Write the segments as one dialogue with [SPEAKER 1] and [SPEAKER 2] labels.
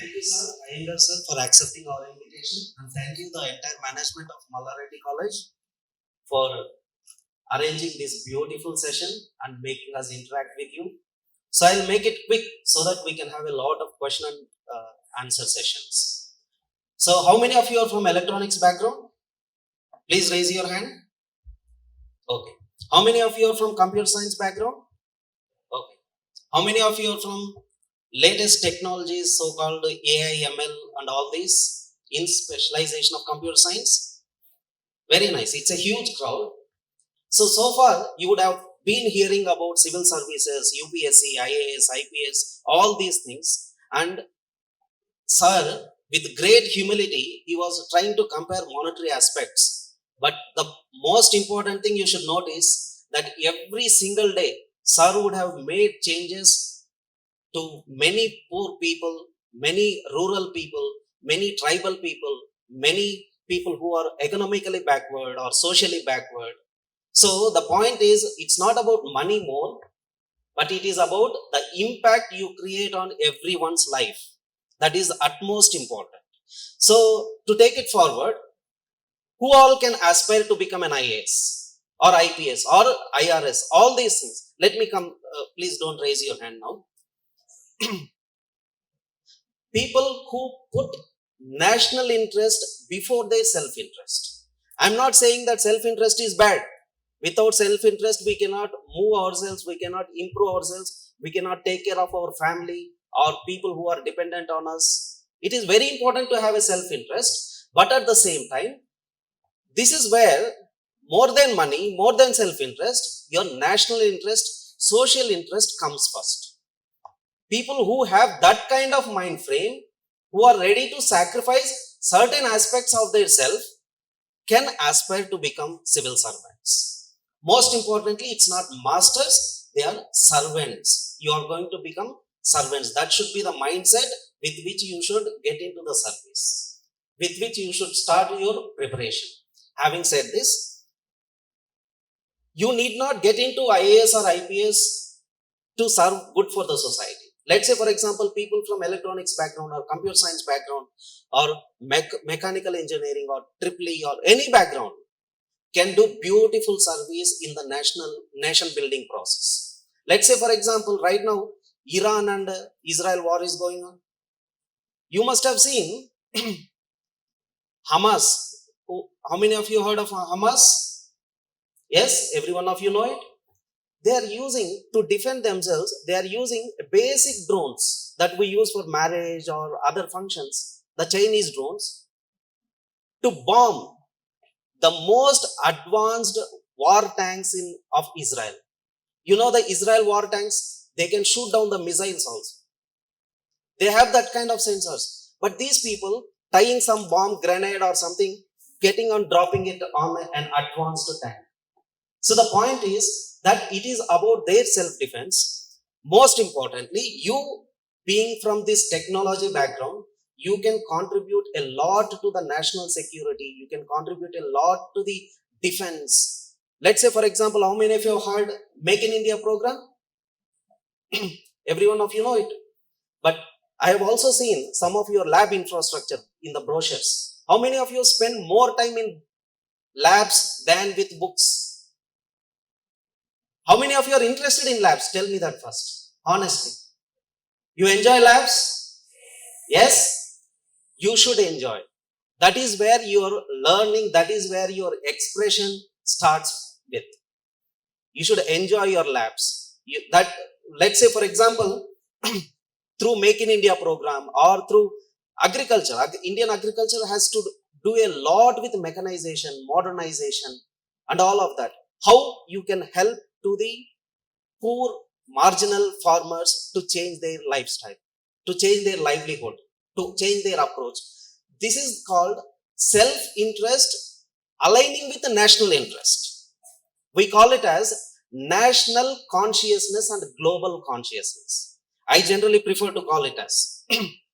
[SPEAKER 1] Thank you, sir, Iyengar sir, for accepting our invitation, and thank you the entire management of Mallareddy College for arranging this beautiful session and making us interact with you. So I'll make it quick so that we can have a lot of question and answer sessions. So how many of you are from electronics background? Please raise your hand. Okay. How many of you are from computer science background? Okay. How many of you are from latest technologies, so-called AI, ML, and all these in specialization of computer science? Very nice. It's a huge crowd. So far you would have been hearing about civil services, UPSC, IAS, IPS, all these things. And sir, with great humility, he was trying to compare monetary aspects. But the most important thing you should notice that every single day, sir would have made changes to many poor people, many rural people, many tribal people, many people who are economically backward or socially backward. So the point is, it's not about money more, but it is about the impact you create on everyone's life. That is utmost important. So to take it forward, who all can aspire to become an IAS or IPS or IRS, all these things? Let me come, please don't raise your hand now. People who put national interest before their self-interest. I'm not saying that self-interest is bad. Without self-interest, we cannot move ourselves, we cannot improve ourselves, we cannot take care of our family or people who are dependent on us. It is very important to have a self-interest, but at the same time, this is where more than money, more than self-interest, your national interest, social interest comes first. People who have that kind of mind frame, who are ready to sacrifice certain aspects of their self, can aspire to become civil servants. Most importantly, it's not masters, they are servants. You are going to become servants. That should be the mindset with which you should get into the service, with which you should start your preparation. Having said this, you need not get into IAS or IPS to serve good for the society. Let's say, for example, people from electronics background or computer science background or mechanical engineering or EEE or any background can do beautiful service in the nation building process. Let's say, for example, right now, Iran and Israel war is going on. You must have seen Hamas. How many of you heard of Hamas? Yes, every one of you know it. They are using, to defend themselves, they are using basic drones that we use for marriage or other functions, the Chinese drones, to bomb the most advanced war tanks of Israel. You know the Israel war tanks, they can shoot down the missiles also. They have that kind of sensors. But these people tying some bomb, grenade or something, getting on dropping it on an advanced tank. So the point is that it is about their self-defense. Most importantly, you being from this technology background, you can contribute a lot to the national security. You can contribute a lot to the defense. Let's say, for example, how many of you have heard Make in India program? Every one of you know it. But I have also seen some of your lab infrastructure in the brochures. How many of you spend more time in labs than with books? How many of you are interested in labs? Tell me that first, honestly. You enjoy labs? Yes? You should enjoy. That is where your learning, that is where your expression starts with. You should enjoy your labs. Let's say, for example, through Make in India program or through agriculture, Indian agriculture has to do a lot with mechanization, modernization, and all of that. How you can help to the poor marginal farmers to change their lifestyle, to change their livelihood, to change their approach. This is called self-interest aligning with the national interest. We call it as national consciousness and global consciousness. I generally prefer to call it as.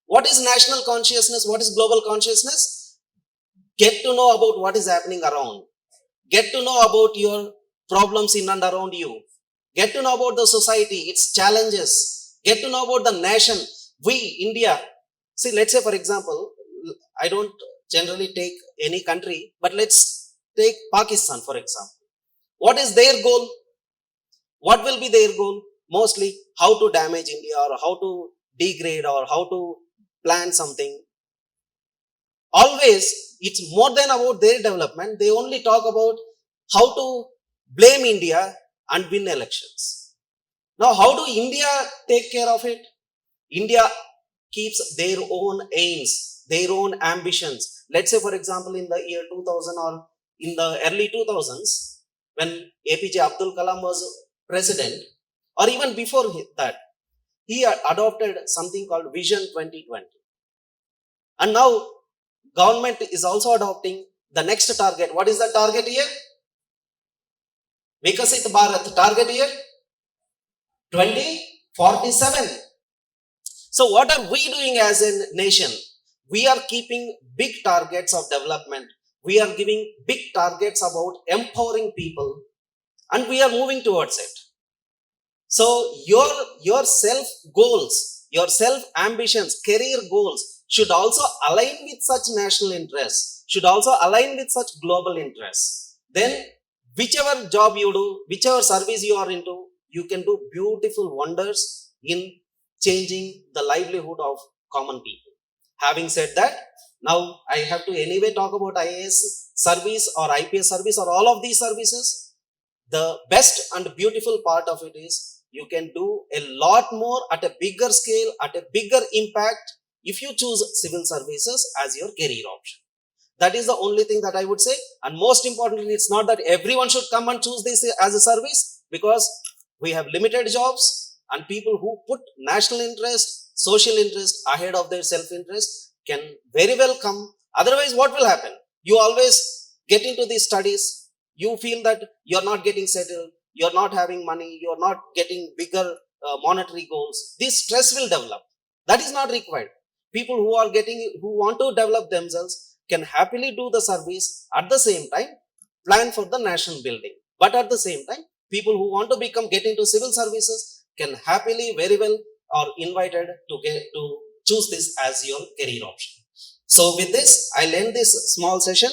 [SPEAKER 1] What is national consciousness? What is global consciousness? Get to know about what is happening around. Get to know about your problems in and around you. Get to know about the society, its challenges. Get to know about the nation. We, India, See, let's say, for example, I don't generally take any country, but let's take Pakistan, for example. What is their goal? What will be their goal? Mostly how to damage India or how to degrade or how to plan something. Always, it's more than about their development. They only talk about how to blame India and win elections. Now, how do India take care of it? India keeps their own aims, their own ambitions. Let's say, for example, in the year 2000 or in the early 2000s, when APJ Abdul Kalam was president, or even before that, he adopted something called Vision 2020. And now, government is also adopting the next target. What is the target here? Vikasit Bharat target here 2047. So what are we doing as a nation? We are keeping big targets of development. We are giving big targets about empowering people, and we are moving towards it. So your self goals, your self ambitions, career goals should also align with such national interests, should also align with such global interests. Then whichever job you do, whichever service you are into, you can do beautiful wonders in changing the livelihood of common people. Having said that, now I have to anyway talk about IAS service or IPS service or all of these services. The best and beautiful part of it is you can do a lot more at a bigger scale, at a bigger impact if you choose civil services as your career option. That is the only thing that I would say. And most importantly, it's not that everyone should come and choose this as a service, because we have limited jobs, and people who put national interest, social interest ahead of their self-interest can very well come. Otherwise, what will happen? You always get into these studies, you feel that you're not getting settled, you're not having money, you're not getting bigger monetary goals. This stress will develop. That is not required. People who want to develop themselves can happily do the service, at the same time plan for the national building. But at the same time, people who want to get into civil services can happily, very well, are invited to choose this as your career option. So with this, I'll end this small session.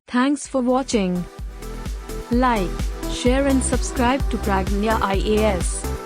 [SPEAKER 2] Thanks for watching. Like, share and subscribe to Pragnya IAS.